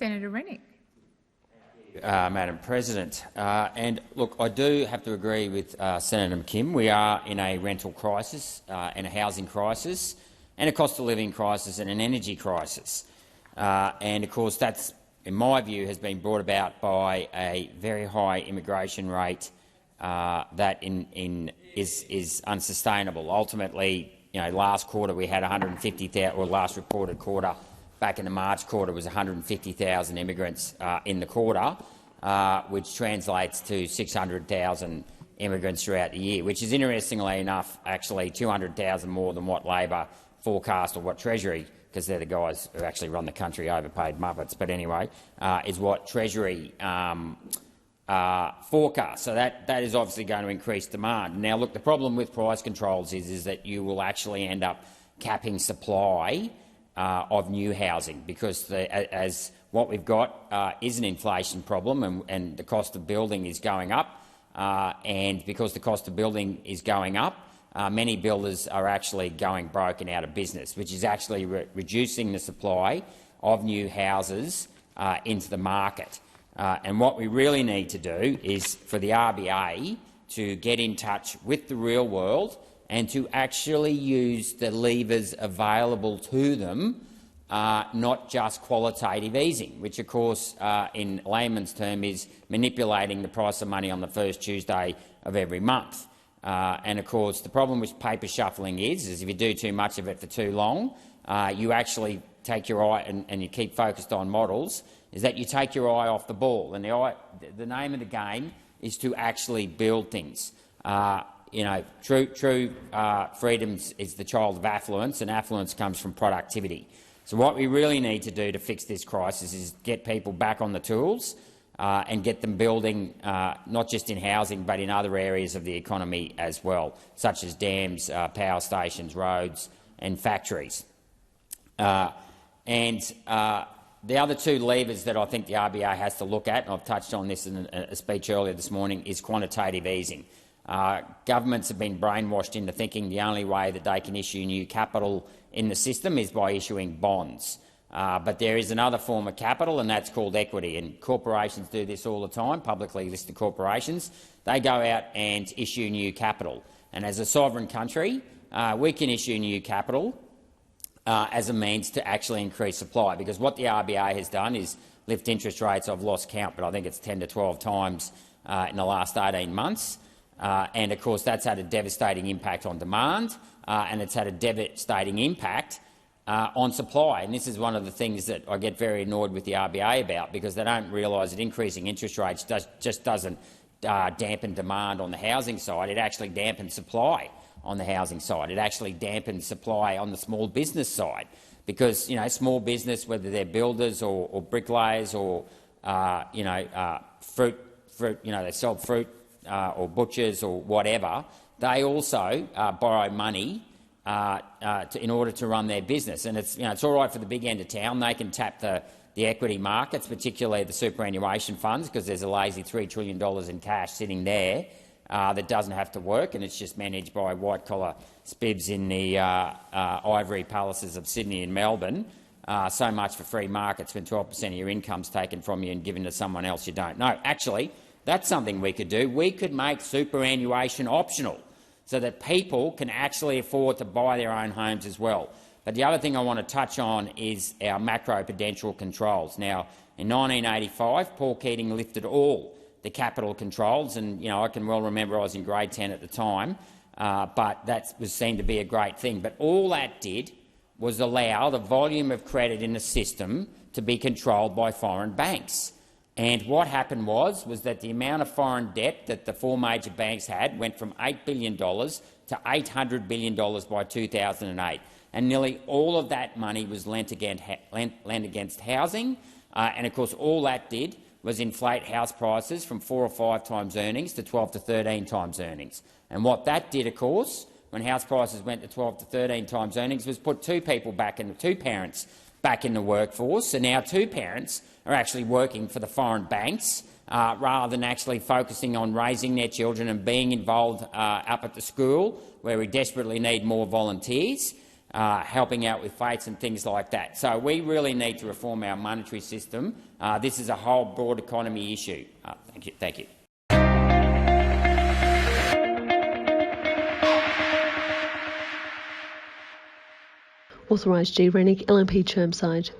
Senator Rennick. Madam President. And look, I do have to agree with Senator McKim. We are in a rental crisis, and a housing crisis, and a cost of living crisis, and an energy crisis. And of course, that's, in my view, has been brought about by a very high immigration rate that is unsustainable. Ultimately, last quarter we had 150,000, or last reported quarter back in the March quarter was 150,000 immigrants in the quarter, which translates to 600,000 immigrants throughout the year, which is, interestingly enough, actually 200,000 more than what Labor forecast, or what Treasury, because they're the guys who actually run the country, overpaid muppets, but anyway, is what Treasury forecast. So that is obviously going to increase demand. Now, look, the problem with price controls is that you will actually end up capping supply of new housing, because as what we've got is an inflation problem, and the cost of building is going up, and because the cost of building is going up, many builders are actually going broke and out of business, which is actually reducing the supply of new houses into the market. And what we really need to do is for the RBA to get in touch with the real world and to actually use the levers available to them, not just qualitative easing, which of course in layman's term is manipulating the price of money on the first Tuesday of every month. And of course the problem with paper shuffling is if you do too much of it for too long, you actually take your eye, and you keep focused on models, is that you take your eye off the ball. And the name of the game is to actually build things. True freedom is the child of affluence, and affluence comes from productivity. So what we really need to do to fix this crisis is get people back on the tools and get them building, not just in housing but in other areas of the economy as well, such as dams, power stations, roads and factories. The other two levers that I think the RBA has to look at, and I've touched on this in a speech earlier this morning, is quantitative easing. Governments have been brainwashed into thinking the only way that they can issue new capital in the system is by issuing bonds. But there is another form of capital, and that's called equity. And corporations do this all the time, publicly listed corporations. They go out and issue new capital. And as a sovereign country, we can issue new capital as a means to actually increase supply, because what the RBA has done is lift interest rates. I've lost count, but I think it's 10 to 12 times in the last 18 months. And of course that's had a devastating impact on demand, and it's had a devastating impact on supply. And this is one of the things that I get very annoyed with the RBA about, because they don't realise that increasing interest rates just doesn't dampen demand on the housing side. It actually dampens supply on the housing side. It actually dampens supply on the small business side, because small business, whether they're builders or bricklayers or fruit, they sell fruit or butchers or whatever, they also borrow money in order to run their business. And it's all right for the big end of town. They can tap the equity markets, particularly the superannuation funds, because there's a lazy $3 trillion in cash sitting there that doesn't have to work, and it's just managed by white-collar spibs in the ivory palaces of Sydney and Melbourne. So much for free markets when 12% of your income's taken from you and given to someone else you don't know. Actually, that's something we could do. We could make superannuation optional so that people can actually afford to buy their own homes as well. But the other thing I want to touch on is our macro-prudential controls. Now, in 1985, Paul Keating lifted all the capital controls, and I can well remember I was in grade 10 at the time, but that was seen to be a great thing. But all that did was allow the volume of credit in the system to be controlled by foreign banks. And what happened was that the amount of foreign debt that the four major banks had went from $8 billion to $800 billion by 2008. And nearly all of that money was lent against housing. And of course all that did was inflate house prices from 4 or 5 times earnings to 12 to 13 times earnings. And what that did, of course, when house prices went to 12 to 13 times earnings, was put two parents back in the workforce. And now two parents are actually working for the foreign banks rather than actually focusing on raising their children and being involved up at the school, where we desperately need more volunteers. helping out with fates and things like that. So we really need to reform our monetary system. This is a whole broad economy issue. Thank you. Thank you. Authorised G. Rennick, LNP Chermside.